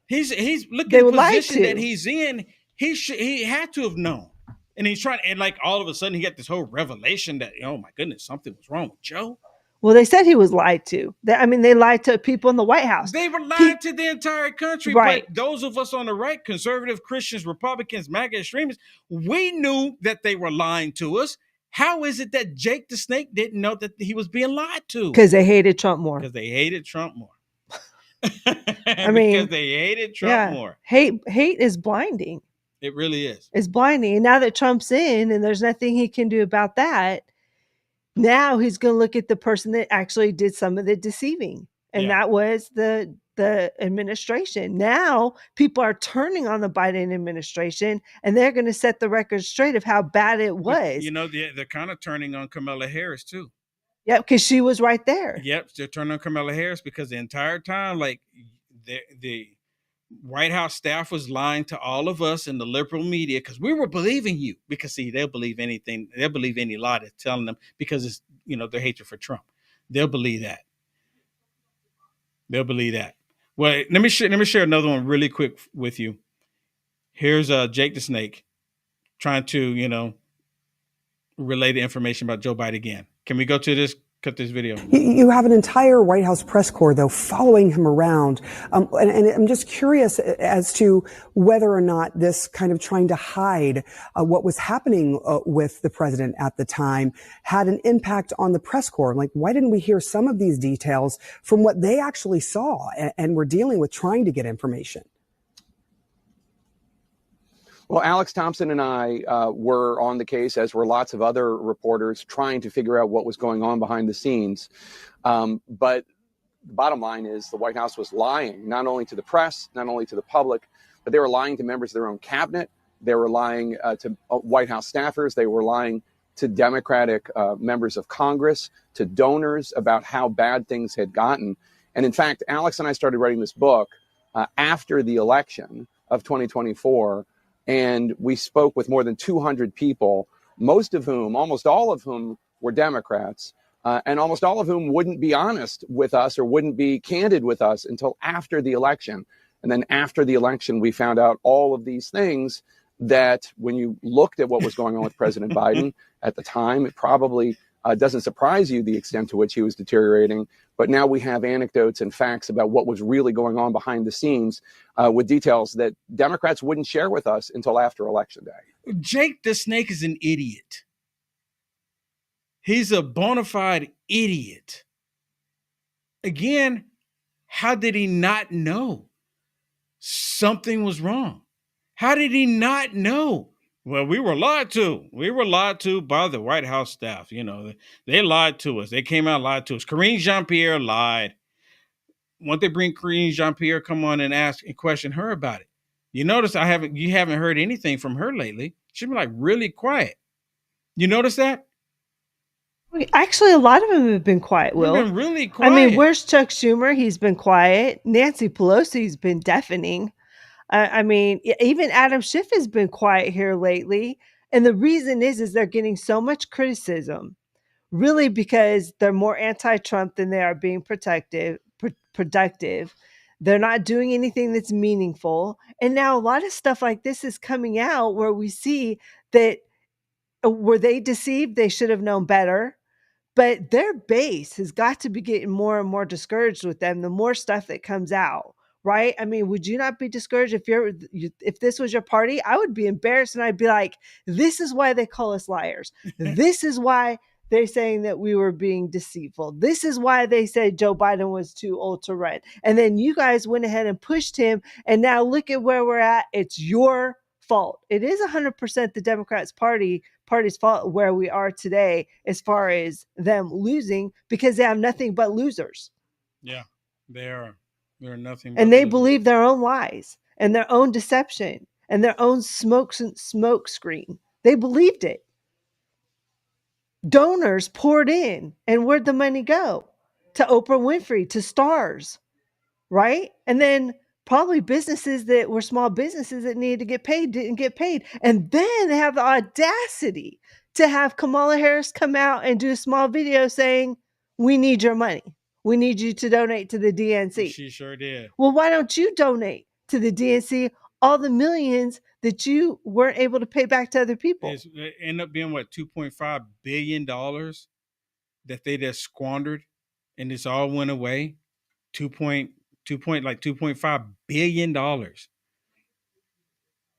He's looking at the position that he's in. He had to have known, and he's trying. And like all of a sudden, he got this whole revelation that, oh my goodness, something was wrong with Joe. Well, they said he was lied to. They lied to people in the White House. They were lying to the entire country. Right. But those of us on the right, conservative Christians, Republicans, MAGA extremists, we knew that they were lying to us. How is it that Jake the Snake didn't know that he was being lied to? Because they hated Trump more. Because they hated Trump more. Because they hated Trump more. Hate is blinding. It really is. It's blinding. And now that Trump's in and there's nothing he can do about that, now he's going to look at the person that actually did some of the deceiving. And that was the administration. Now people are turning on the Biden administration and they're going to set the record straight of how bad it was. But, they're kind of turning on Kamala Harris too. Yeah, because she was right there. Yep, they're turning on Kamala Harris because the entire time, like the White House staff was lying to all of us in the liberal media because we were believing you. Because see, they'll believe anything. They'll believe any lie that's telling them because it's their hatred for Trump. They'll believe that. They'll believe that. Well, let me share another one really quick with you. Here's Jake the Snake trying to relay the information about Joe Biden again. Can we go to this? Cut this video. You have an entire White House press corps, though, following him around. And I'm just curious as to whether or not this kind of trying to hide what was happening with the president at the time had an impact on the press corps. Like, why didn't we hear some of these details from what they actually saw and were dealing with trying to get information? Well, Alex Thompson and I were on the case, as were lots of other reporters, trying to figure out what was going on behind the scenes. But the bottom line is the White House was lying, not only to the press, not only to the public, but they were lying to members of their own cabinet. They were lying to White House staffers. They were lying to Democratic members of Congress, to donors about how bad things had gotten. And in fact, Alex and I started writing this book after the election of 2024. And we spoke with more than 200 people, most of whom, almost all of whom were Democrats, and almost all of whom wouldn't be honest with us or wouldn't be candid with us until after the election. And then after the election, we found out all of these things that when you looked at what was going on with President Biden at the time, it probably doesn't surprise you the extent to which he was deteriorating. But now we have anecdotes and facts about what was really going on behind the scenes with details that Democrats wouldn't share with us until after Election Day. Jake the Snake is an idiot. He's a bona fide idiot. Again, how did he not know something was wrong? How did he not know? Well, we were lied to. We were lied to by the White House staff. They lied to us. They came out and lied to us. Karine Jean-Pierre lied. Won't they bring Karine Jean-Pierre come on and ask and question her about it? You notice you haven't heard anything from her lately. She's been like really quiet. You notice that? Actually, a lot of them have been quiet, Will. They've been really quiet. I mean, where's Chuck Schumer? He's been quiet. Nancy Pelosi's been deafening. I mean, even Adam Schiff has been quiet here lately. And the reason is they're getting so much criticism, really because they're more anti-Trump than they are being productive. They're not doing anything that's meaningful. And now a lot of stuff like this is coming out where we see that were they deceived? They should have known better. But their base has got to be getting more and more discouraged with them the more stuff that comes out, right? I mean, would you not be discouraged if this was your party? I would be embarrassed and I'd be like, this is why they call us liars. This is why they're saying that we were being deceitful. This is why they said Joe Biden was too old to run. And then you guys went ahead and pushed him. And now look at where we're at. It's your fault. It is 100% the Democrats party's fault where we are today as far as them losing because they have nothing but losers. Yeah, they are. They're nothing but and they losers. believe their own lies and their own deception and their own smoke screen. They believed it. Donors poured in, and where'd the money go? To Oprah Winfrey, to stars, right? And then probably businesses that were small businesses that needed to get paid didn't get paid. And then they have the audacity to have Kamala Harris come out and do a small video saying, we need your money. We need you to donate to the DNC. She sure did. Well, why don't you donate to the DNC all the millions that you weren't able to pay back to other people? It ended up being what, $2.5 billion that they just squandered, and this all went away. $2.5 billion,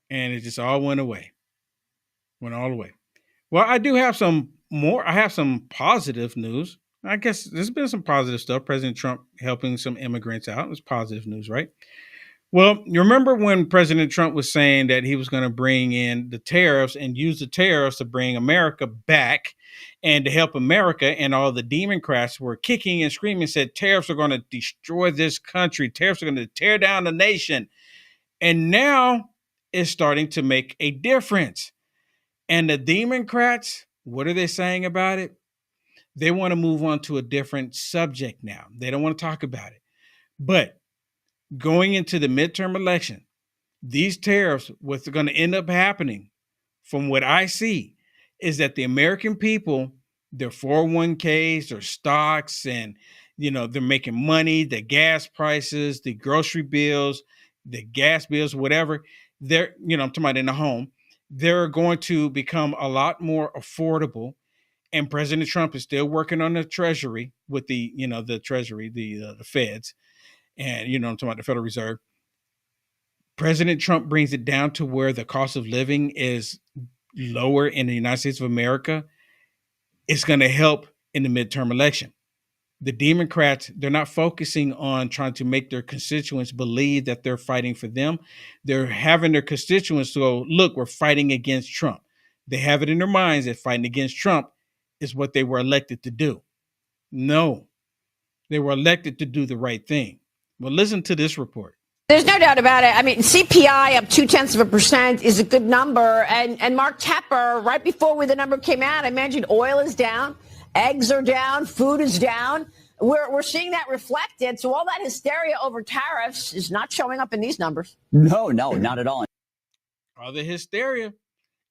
and it just all went away. Went all away. Well, I do have some more. I have some positive news. I guess there's been some positive stuff. President Trump helping some immigrants out. It's positive news, right? Well, you remember when President Trump was saying that he was going to bring in the tariffs and use the tariffs to bring America back and to help America, and all the Democrats were kicking and screaming, said tariffs are going to destroy this country. Tariffs are going to tear down the nation. And now it's starting to make a difference. And the Democrats, what are they saying about it? They want to move on to a different subject now. They don't want to talk about it. But going into the midterm election, these tariffs, what's going to end up happening, from what I see, is that the American people, their 401ks, their stocks, and they're making money, the gas prices, the grocery bills, the gas bills, whatever, I'm talking about in the home, they're going to become a lot more affordable. And President Trump is still working on the Treasury with the Treasury, the Feds, and I'm talking about the Federal Reserve. President Trump brings it down to where the cost of living is lower in the United States of America. It's going to help in the midterm election. The Democrats, they're not focusing on trying to make their constituents believe that they're fighting for them. They're having their constituents go, look, we're fighting against Trump. They have it in their minds that fighting against Trump is what they were elected to do. No, they were elected to do the right thing. Well, listen to this report. There's no doubt about it. I mean, CPI up 0.2% is a good number. And Mark Tepper, right before the number came out, I mentioned oil is down, eggs are down, food is down. We're seeing that reflected. So all that hysteria over tariffs is not showing up in these numbers. No, not at all. All the hysteria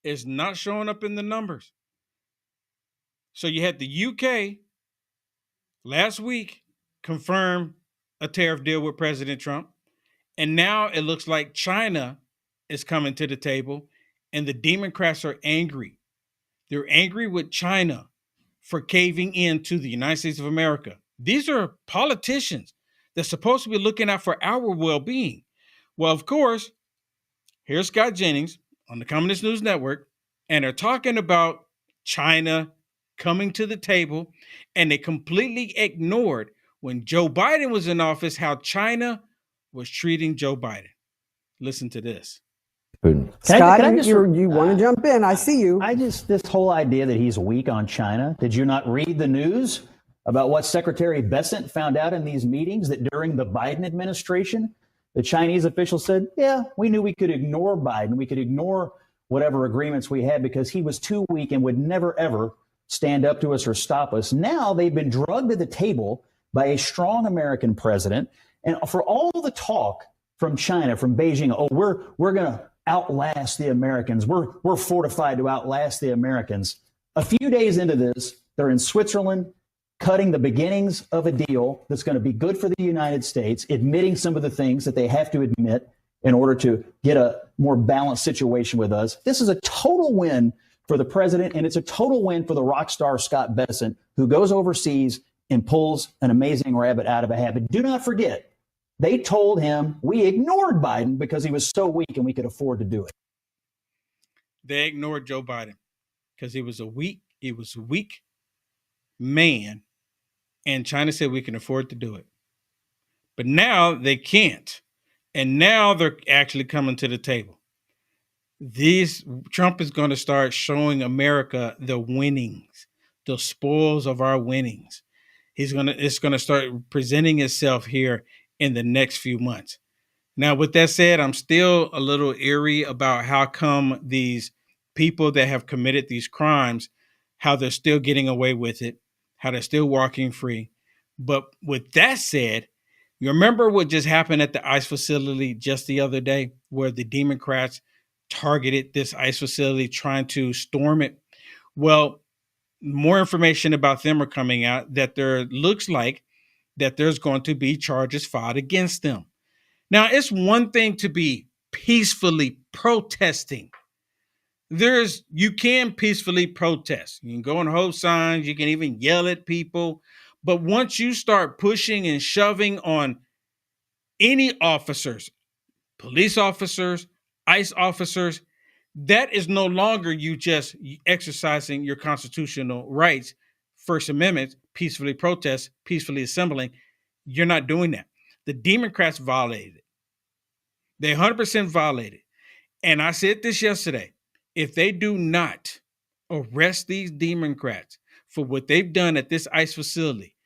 is not showing up in the numbers. So you had the UK last week confirm a tariff deal with President Trump. And now it looks like China is coming to the table, and the Democrats are angry. They're angry with China for caving in to the United States of America. These are politicians that's supposed to be looking out for our well-being. Well, of course, here's Scott Jennings on the Communist News Network, and they're talking about China coming to the table, and they completely ignored when Joe Biden was in office how China was treating Joe Biden. Listen to this. Putin. Scott, you want to jump in? I see you. This whole idea that he's weak on China. Did you not read the news about what Secretary Bessent found out in these meetings, that during the Biden administration, the Chinese official said, yeah, we knew we could ignore Biden. We could ignore whatever agreements we had because he was too weak and would never, ever stand up to us or stop us. Now they've been drugged to the table by a strong American president. And for all the talk from China, from Beijing, oh, we're going to outlast the Americans. We're fortified to outlast the Americans. A few days into this, they're in Switzerland, cutting the beginnings of a deal that's going to be good for the United States, admitting some of the things that they have to admit in order to get a more balanced situation with us. This is a total win for the president, and it's a total win for the rock star Scott Bessent, who goes overseas and pulls an amazing rabbit out of a hat. But do not forget, they told him we ignored Biden because he was so weak and we could afford to do it. They ignored Joe Biden because he was a weak man, and China said we can afford to do it. But now they can't. And now they're actually coming to the table. Trump is going to start showing America the winnings, the spoils of our winnings. It's going to start presenting itself here in the next few months. Now, with that said, I'm still a little eerie about how come these people that have committed these crimes, how they're still getting away with it, how they're still walking free. But with that said, you remember what just happened at the ICE facility just the other day, where the Democrats targeted this ICE facility trying to storm it? Well, more information about them are coming out, that there looks like that there's going to be charges filed against them. Now, it's one thing to be peacefully protesting. You can peacefully protest. You can go and hold signs. You can even yell at people. But once you start pushing and shoving on any officers, police officers, ICE officers, that is no longer you just exercising your constitutional rights, First Amendment, peacefully protest, peacefully assembling. You're not doing that. The Democrats violated it. They 100% violated it. And I said this yesterday. If they do not arrest these Democrats for what they've done at this ICE facility,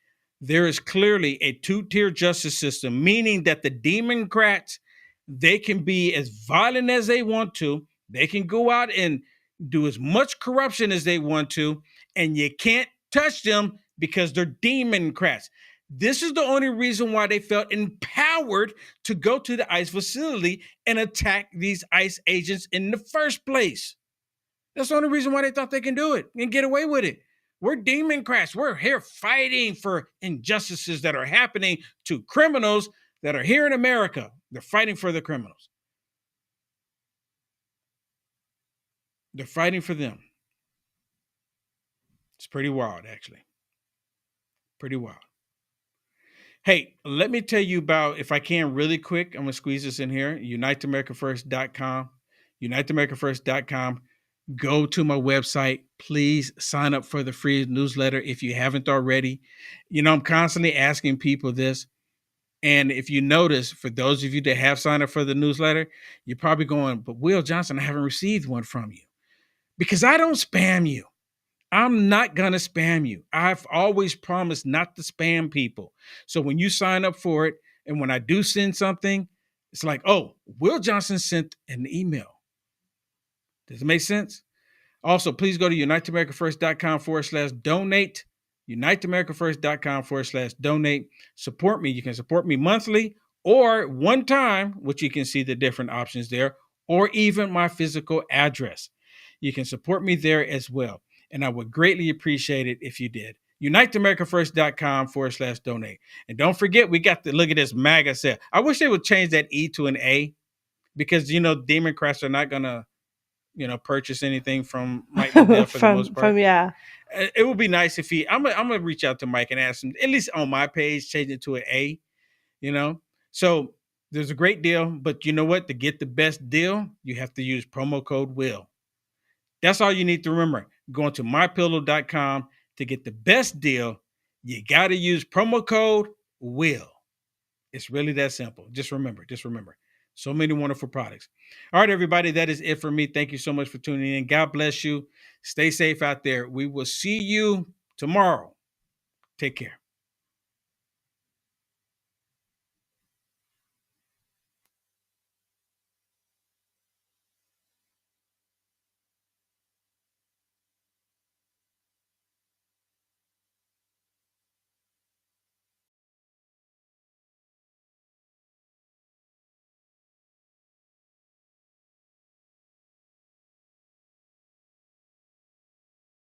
there is clearly a two-tier justice system, meaning that the Democrats, they can be as violent as they want to. They can go out and do as much corruption as they want to, and you can't touch them because they're Democrats. This is the only reason why they felt empowered to go to the ICE facility and attack these ICE agents in the first place. That's the only reason why they thought they can do it and get away with it. We're Democrats. We're here fighting for injustices that are happening to criminals that are here in America. They're fighting for the criminals. They're fighting for them. It's pretty wild, actually. Pretty wild. Hey, let me tell you about, if I can really quick, I'm going to squeeze this in here, uniteamericafirst.com, uniteamericafirst.com. Go to my website. Please sign up for the free newsletter if you haven't already. You know, I'm constantly asking people this. And if you notice, for those of you that have signed up for the newsletter, you're probably going, but Will Johnson, I haven't received one from you. Because I don't spam you. I'm not going to spam you. I've always promised not to spam people. So when you sign up for it, and when I do send something, it's like, oh, Will Johnson sent an email. Does it make sense? Also, please go to uniteamericafirst.com/donate. uniteamericafirst.com/donate. Support me. You can support me monthly or one time, which you can see the different options there, or even my physical address. You can support me there as well. And I would greatly appreciate it if you did. uniteamericafirst.com/donate. And don't forget, we got to look at this MAGA sale. I wish they would change that E to an A, because, you know, Democrats are not going to, purchase anything from Mike Lindell for the most part. Yeah. It would be nice if I'm going to reach out to Mike and ask him, at least on my page, change it to an A, So there's a great deal, but you know what? To get the best deal, you have to use promo code WILL. That's all you need to remember. Going to mypillow.com to get the best deal, you got to use promo code WILL. It's really that simple. Just remember. So many wonderful products. All right, everybody, that is it for me. Thank you so much for tuning in. God bless you. Stay safe out there. We will see you tomorrow. Take care.